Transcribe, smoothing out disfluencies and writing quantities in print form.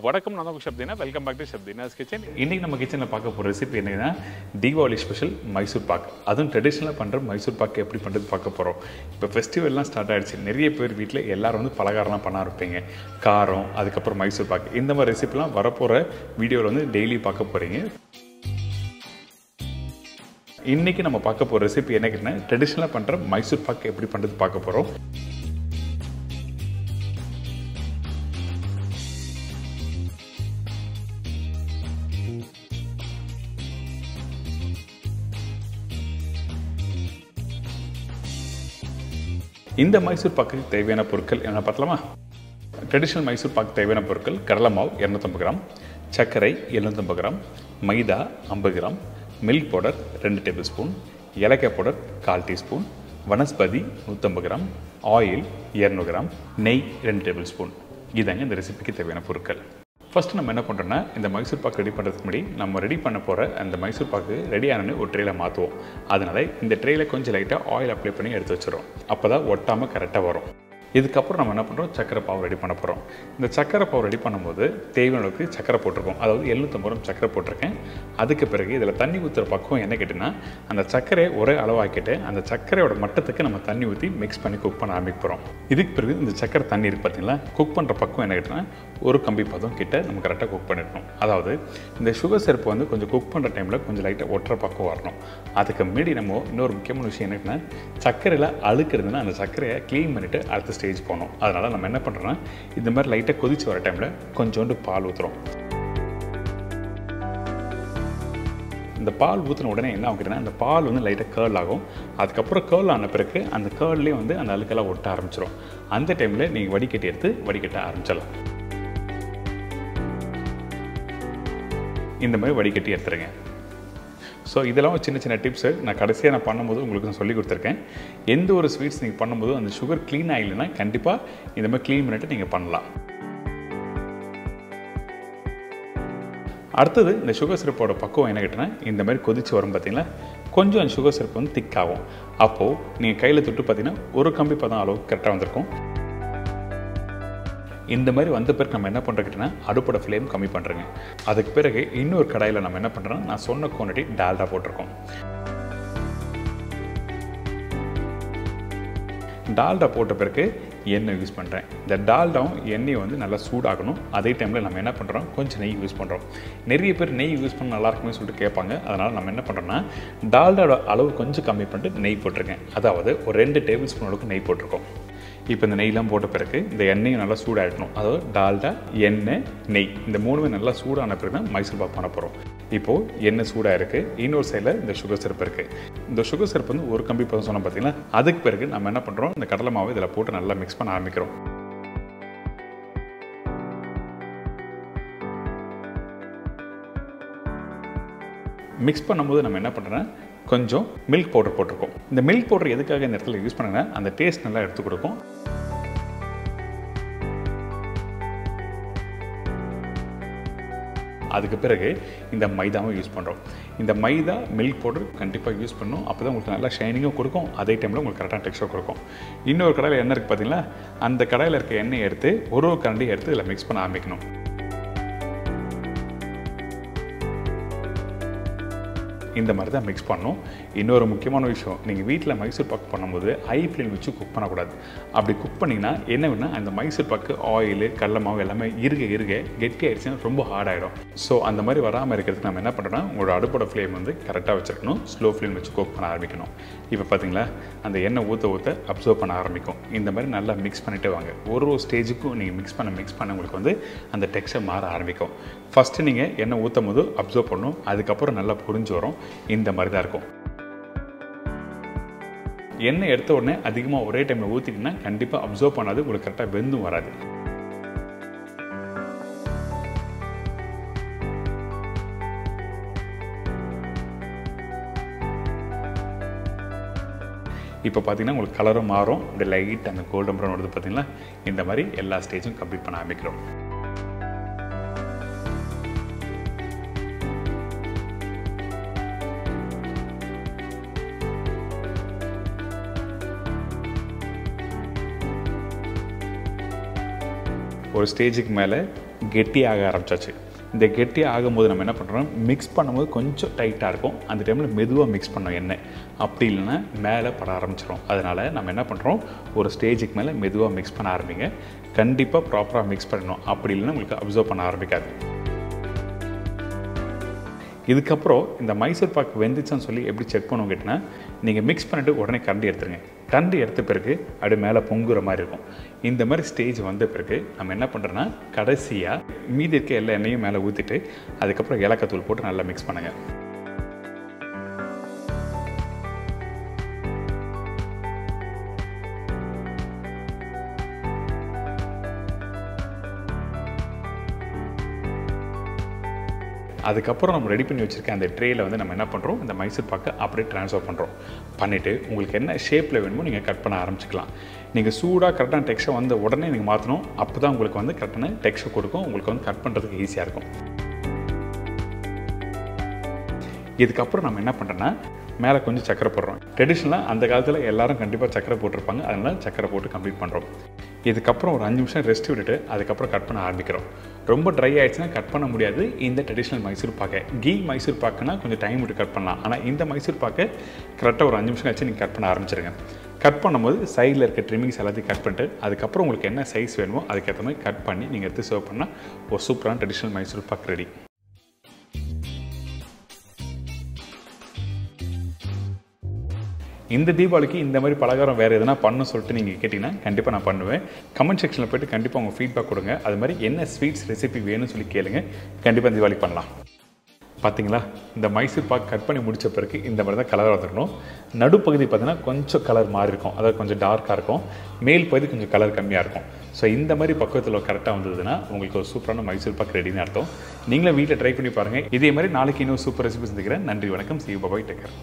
வணக்கம், நான் தான் Shabdina. Welcome back to Shabdina's kitchen. இன்றைக்கி நம்ம கிச்சனில் பார்க்க போகிற ரெசிபி என்னன்னா தீபாவளி ஸ்பெஷல் மைசூர் பாக். அதுவும் ட்ரெடிஷ்னலாக பண்ணுற மைசூர் பாக் எப்படி பண்ணுறது பார்க்க போகிறோம். இப்போ ஃபெஸ்டிவல்லாம் ஸ்டார்ட் ஆகிடுச்சு. நிறைய பேர் வீட்டில் எல்லோரும் வந்து பலகாரம்லாம் பண்ண ஆரம்பிப்பீங்க. காரம், அதுக்கப்புறம் மைசூர் பாக், இந்த மாதிரி ரெசிபிலாம் வரப்போகிற வீடியோவில் வந்து டெய்லி பார்க்க போகிறீங்க. இன்றைக்கி நம்ம பார்க்க போகிற ரெசிபி என்ன கேட்டால் ட்ரெடிஷ்னலாக பண்ணுற மைசூர் பாக் எப்படி பண்ணுறது பார்க்க போகிறோம். இந்த மைசூர் பாக்குக்கு தேவையான பொருட்கள் என்ன பார்த்தலாமா? ட்ரெடிஷ்னல் மைசூர் பாக்கு தேவையான பொருட்கள்: கடலை மாவு 250 கிராம், சர்க்கரை 750 gram, maida 50 gram, milk powder 2 tablespoon, ஏலக்காய் powder 1/4 teaspoon, vanaspati 150 gram, oil 200 gram, நெய் 2 டேபிள் ஸ்பூன். இதாங்க இந்த ரெசிபிக்கு தேவையான பொருட்கள். ஃபஸ்ட்டு நம்ம என்ன பண்ணுறோன்னா, இந்த மைசூர் பாக்கு ரெடி பண்ணுறதுக்கு முன்னாடி நம்ம ரெடி பண்ண போகிற அந்த மைசூர் பாக்கு ரெடி ஆனோன்னு ஒரு ட்ரேயில் மாற்றுவோம். அதனால் இந்த ட்ரேயில் கொஞ்சம் லைட்டாக ஆயில் அப்ளை பண்ணி எடுத்து வச்சுருவோம். அப்போ தான் ஒட்டாமல் கரெக்டாக வரும். இதுக்கப்புறம் நம்ம என்ன பண்ணுறோம், சக்கரை பாவு ரெடி பண்ண போகிறோம். இந்த சக்கரை பாவு ரெடி பண்ணும்போது தேவையான அளவுக்கு சக்கரை போட்டிருக்கோம். அதாவது 750 கிராம் சக்கரை போட்டிருக்கேன். அதுக்கு பிறகு இதில் தண்ணி ஊற்றுற பக்கம் என்ன கேட்டிங்கன்னா, அந்த சக்கரையை ஒரே அளவாக்கிட்டு அந்த சக்கரையோட மட்டத்துக்கு நம்ம தண்ணி ஊற்றி மிக்ஸ் பண்ணி குக் பண்ண ஆரம்பிக்க போகிறோம். இதுக்கு பிறகு இந்த சக்கரை தண்ணி இருக்குது பார்த்தீங்களா, குக் பண்ணுற பக்கம் என்ன கேட்டிங்கன்னா ஒரு கம்பி பதம் கிட்ட நம்ம கரெக்டாக குக் பண்ணிடணும். அதாவது இந்த சுகர் சிரப்பு வந்து கொஞ்சம் குக் பண்ணுற டைமில் கொஞ்சம் லைட்டாக ஒட்டுற பக்கம் வரணும். அதுக்கு முன்னாடி நம்ம இன்னொரு முக்கியமான விஷயம் என்னன்னா, சக்கரையில் அழுக்கிறதுனா அந்த சக்கரையை க்ளீன் பண்ணிவிட்டு அடுத்த ஸ்டேஜ் போகணும். அதனால் நம்ம என்ன பண்ணுறோன்னா, இந்த மாதிரி லைட்டாக கொதிச்சு வர டைமில் கொஞ்சோண்டு பால் ஊற்றுறோம். இந்த பால் ஊற்றின உடனே என்ன ஆகுதுன்னா, அந்த பால் வந்து லைட்டாக கேர்ல் ஆகும். அதுக்கப்புறம் கேர்ல் ஆன பிறகு அந்த கேர்ல்லேயே வந்து அந்த அழுக்கெல்லாம் ஒட்ட ஆரம்பிச்சிடும். அந்த டைமில் நீங்கள் வடிகட்டி எடுத்து வடிகட்ட ஆரம்பிச்சிடலாம். இந்த மாதிரி வடிகட்டி எடுத்துருங்க. ஸோ இதெல்லாம் சின்ன சின்ன டிப்ஸு நான் கடைசியாக நான் பண்ணும்போது உங்களுக்கு நான் சொல்லி கொடுத்துருக்கேன். எந்த ஒரு ஸ்வீட்ஸ் நீங்கள் பண்ணும்போது அந்த சுகர் க்ளீன் ஆகிடலைன்னா கண்டிப்பாக இந்த மாதிரி க்ளீன் பண்ணிவிட்டு நீங்கள் பண்ணலாம். அடுத்தது இந்த சுகர் சிரப்போட பக்குவம் என்ன கேட்டேன்னா, இந்த மாதிரி கொதிச்சு வரும் பார்த்தீங்களா, கொஞ்சம் அந்த சுகர் சிரப்பு வந்து திக்காகும். அப்போது நீங்கள் கையில் தொட்டு பார்த்தீங்கன்னா ஒரு கம்பி பதம் அளவுக்கு கரெக்டாக வந்திருக்கும். இந்த மாதிரி வந்த பிறகு நம்ம என்ன பண்ணுறோன்னா, அடுப்போட ஃப்ளேம் கம்மி பண்ணுறோங்க. அதுக்கு பிறகு இன்னொரு கடாயில் நம்ம என்ன பண்ணுறோன்னா, நான் சொன்ன குவான்டிட்டி டால்டா போட்டிருக்கோம். டால்டா போட்ட பிறகு எண்ணெய் யூஸ் பண்ணுறேன். இந்த டால்டாவும் எண்ணெயை வந்து நல்லா சூடாகணும். அதே டைமில் நம்ம என்ன பண்ணுறோம், கொஞ்சம் நெய் யூஸ் பண்ணுறோம். நிறைய பேர் நெய் யூஸ் பண்ண நல்லா இருக்குமே சொல்லிட்டு கேட்பாங்க. அதனால் நம்ம என்ன பண்ணுறோன்னா, டால்டாவோட அளவு கொஞ்சம் கம்மி பண்ணிட்டு நெய் போட்டிருக்கேன். அதாவது ஒரு 2 டேபிள் ஸ்பூன் அளவுக்கு நெய் போட்டிருக்கோம். இப்போ இந்த நெய்லாம் போட்ட பிறகு இந்த எண்ணெயும் நல்லா சூடாகிடணும். அதாவது டால்டா, எண்ணெய், நெய் இந்த மூணுமே நல்லா சூடான பிறகு தான் மைசூர் பாக் பண்ண போகிறோம். இப்போது எண்ணெய் சூடாக இருக்குது. இன்னொரு சைடில் இந்த சுகர் சிரப்பு இருக்குது. இந்த சுகர் சிரப்பு வந்து ஒரு கம்பி பதம் சொன்னோம் பார்த்தீங்களா. அதுக்கு பிறகு நம்ம என்ன பண்ணுறோம், இந்த கடலை மாவு இதில் போட்டு நல்லா மிக்ஸ் பண்ண ஆரம்பிக்கிறோம். மிக்ஸ் பண்ணும்போது நம்ம என்ன பண்ணுறோன்னா, கொஞ்சம் மில்க் பவுடர் போட்டிருக்கோம். இந்த மில்க் பவுடர் எதுக்காக இந்த இடத்துல யூஸ் பண்ணுங்கன்னா, அந்த டேஸ்ட் நல்லா எடுத்து கொடுக்கும். அதுக்கு பிறகு இந்த மைதாவும் யூஸ் பண்ணுறோம். இந்த மைதா, மில்க் பவுடர் கண்டிப்பாக யூஸ் பண்ணணும். அப்போ தான் உங்களுக்கு நல்லா ஷைனிங்கும் கொடுக்கும். அதே டைமில் உங்களுக்கு கரெக்டான டெக்ஸ்சர் கொடுக்கும். இன்னொரு கடாயில் எண்ணெய் இருக்குது பார்த்தீங்களா, அந்த கடாயில் இருக்க எண்ணெயை எடுத்து ஒரு கரண்டி எடுத்து இதில் மிக்ஸ் பண்ண ஆரம்பிக்கணும். இந்த மாதிரி தான் மிக்ஸ் பண்ணணும். இன்னொரு முக்கியமான விஷயம், நீங்கள் வீட்டில் மைசூர் பாக்கு பண்ணும்போது ஹை ஃப்ளேம் வச்சு குக் பண்ணக்கூடாது. அப்படி குக் பண்ணிங்கன்னா என்ன வேணா, அந்த மைசூர் பாக்கு ஆயில், கடலை மாவு எல்லாமே இருக கெட்டி ஆகிடுச்சுன்னா ரொம்ப ஹார்ட் ஆகிடும். ஸோ அந்த மாதிரி வராமல் இருக்கிறதுக்கு நம்ம என்ன பண்ணுறோன்னா, உங்களோட அடுப்போட ஃப்ளேம் வந்து கரெக்டாக வச்சுருக்கணும். ஸ்லோ ஃப்ளேம் வச்சு குக் பண்ண ஆரம்பிக்கணும். இப்போ பார்த்தீங்களா, அந்த எண்ணெய் ஊற்ற அப்சர்வ் பண்ண ஆரம்பிக்கும். இந்த மாதிரி நல்லா மிக்ஸ் பண்ணிவிட்டு வாங்க. ஒரு ஸ்டேஜுக்கும் நீங்கள் மிக்ஸ் பண்ண உங்களுக்கு வந்து அந்த டெக்ஸ்சர் மாற ஆரம்பிக்கும். ஃபஸ்ட்டு நீங்கள் எண்ணெய் ஊற்றும் போது அப்சர்வ் பண்ணணும். அதுக்கப்புறம் நல்லா புரிஞ்சு வரும். இந்த மாதிரி தான் இருக்கும். எண்ணெய் எடுத்த உடனே அதிகமாக ஒரே டைமில் ஊற்றிட்டிங்கன்னா கண்டிப்பாக அப்சர்வ் பண்ணாது, உங்களுக்கு கரெக்டாக வெந்தும் வராது. இப்போ பார்த்தீங்கன்னா உங்களுக்கு கலரும் மாறும். அப்படியே லைட் அந்த கோல்டன் ப்ரௌன் வருது பார்த்தீங்களா. இந்த மாதிரி எல்லா ஸ்டேஜும் கம்ப்ளீட் பண்ண ஆரம்பிக்கிறோம். ஒரு ஸ்டேஜுக்கு மேலே கெட்டியாக ஆரம்பிச்சாச்சு. இந்த கெட்டியாக ஆகும்போது நம்ம என்ன பண்ணுறோம், மிக்ஸ் பண்ணும்போது கொஞ்சம் டைட்டாக இருக்கும். அந்த டைமில் மெதுவாக மிக்ஸ் பண்ணோம் எண்ணெய், அப்படி இல்லைன்னா மேலே பட ஆரம்பிச்சிடும். அதனால் நம்ம என்ன பண்ணுறோம், ஒரு ஸ்டேஜுக்கு மேலே மெதுவாக மிக்ஸ் பண்ண ஆரம்பிங்க. கண்டிப்பாக ப்ராப்பராக மிக்ஸ் பண்ணணும், அப்படி இல்லைன்னா உங்களுக்கு அப்சர்வ் பண்ண ஆரம்பிக்காது. இதுக்கப்புறம் இந்த மைசூர் பாக்கு வெந்துச்சுன்னு சொல்லி எப்படி செக் பண்ணுவோம் கேட்டிங்கன்னா, நீங்கள் மிக்ஸ் பண்ணிவிட்டு உடனே கரண்டி எடுத்துருங்க. கரண்டி எடுத்த பிறகு அப்படியே மேலே பொங்குற மாதிரி இருக்கும். இந்த மாதிரி ஸ்டேஜ் வந்த பிறகு நம்ம என்ன பண்ணுறோன்னா, கடைசியாக மீதி இருக்க எல்லா எண்ணெயும் மேலே ஊற்றிட்டு அதுக்கப்புறம் ஏலக்காய் தூள் போட்டு நல்லா மிக்ஸ் பண்ணுங்கள். அதுக்கப்புறம் நம்ம ரெடி பண்ணி வச்சுருக்க அந்த ட்ரேயில் வந்து நம்ம என்ன பண்ணுறோம், இந்த மைசூர் பாக்கை அப்படியே ட்ரான்ஸ்ஃபர் பண்ணுறோம். பண்ணிவிட்டு உங்களுக்கு என்ன ஷேப்பில் வேணுமோ நீங்கள் கட் பண்ண ஆரம்பிச்சிக்கலாம். நீங்கள் சூடாக கரெக்டான டெக்ஸ்சர் வந்த உடனே நீங்கள் மாற்றணும். அப்போ தான் உங்களுக்கு வந்து கரெக்டான டெக்ஸ்சர் கொடுக்கும், உங்களுக்கு வந்து கட் பண்ணுறதுக்கு ஈஸியாக இருக்கும். இதுக்கப்புறம் நம்ம என்ன பண்ணுறோன்னா, மேலே கொஞ்சம் சக்கரை போடுறோம். ட்ரெடிஷ்னலாக அந்த காலத்தில் எல்லோரும் கண்டிப்பாக சக்கரை போட்டிருப்பாங்க, அதனால் சக்கரை போட்டு கம்ப்ளீட் பண்ணுறோம். இதுக்கப்புறம் ஒரு 5 நிமிஷம் ரெஸ்ட் விட்டுட்டு அதுக்கப்புறம் கட் பண்ண ஆரம்பிக்கிறோம். ரொம்ப ட்ரை ஆகிடுச்சுன்னா கட் பண்ண முடியாது. இந்த ட்ரெடிஷ்னல் மைசூர் பாக்கை கீ மைசூர் பாக்குன்னா கொஞ்சம் டைம் விட்டு கட் பண்ணலாம். ஆனால் இந்த மைசூர் பாக்கை கரெக்டாக ஒரு 5 நிமிஷம் கழிச்சு நீங்கள் கட் பண்ண ஆரம்பிச்சிருங்க. கட் பண்ணும்போது சைடில் இருக்க ட்ரிமிங்ஸ் எல்லாத்தையும் கட் பண்ணிட்டு அதுக்கப்புறம் உங்களுக்கு என்ன சைஸ் வேணுமோ அதுக்கேற்ற மாதிரி கட் பண்ணி நீங்கள் எடுத்து சர்வ் பண்ணால் ஒரு சூப்பரான ட்ரெடிஷ்னல் மைசூர் பாக் ரெடி. இந்த தீபாவளிக்கு இந்த மாதிரி பலகாரம் வேறு எதனா பண்ணணும்னு சொல்லிட்டு நீங்கள் கேட்டிங்கன்னா கண்டிப்பாக நான் பண்ணுவேன். கமெண்ட் செக்ஷனில் போய்ட்டு கண்டிப்பாக உங்கள் ஃபீட்பேக் கொடுங்க. அது மாதிரி என்ன ஸ்வீட்ஸ் ரெசிபி வேணும்னு சொல்லி கேளுங்க. கண்டிப்பாக தீபாவளி பண்ணலாம். பார்த்தீங்களா, இந்த மைசூர் பாக் கட் பண்ணி முடித்த பிறகு இந்த மாதிரி தான் கலர் வந்துடணும். நடுப்பகுதி பார்த்தீங்கன்னா கொஞ்சம் கலர் மாறி இருக்கும், அதாவது கொஞ்சம் டார்க்காக இருக்கும். மேல் பகுதி கொஞ்சம் கலர் கம்மியாக இருக்கும். ஸோ இந்த மாதிரி பக்குவத்தில் கரெக்டாக வந்ததுன்னா உங்களுக்கு ஒரு சூப்பரான மைசூர் பாக் ரெடின்னு அர்த்தம். நீங்களும் வீட்டில் ட்ரை பண்ணி பாருங்கள். இதே மாதிரி நாளைக்கு இன்னும் சூப்பர் ரெசிபி சந்திக்கிறேன். நன்றி, வணக்கம். See you, bye bye, take care.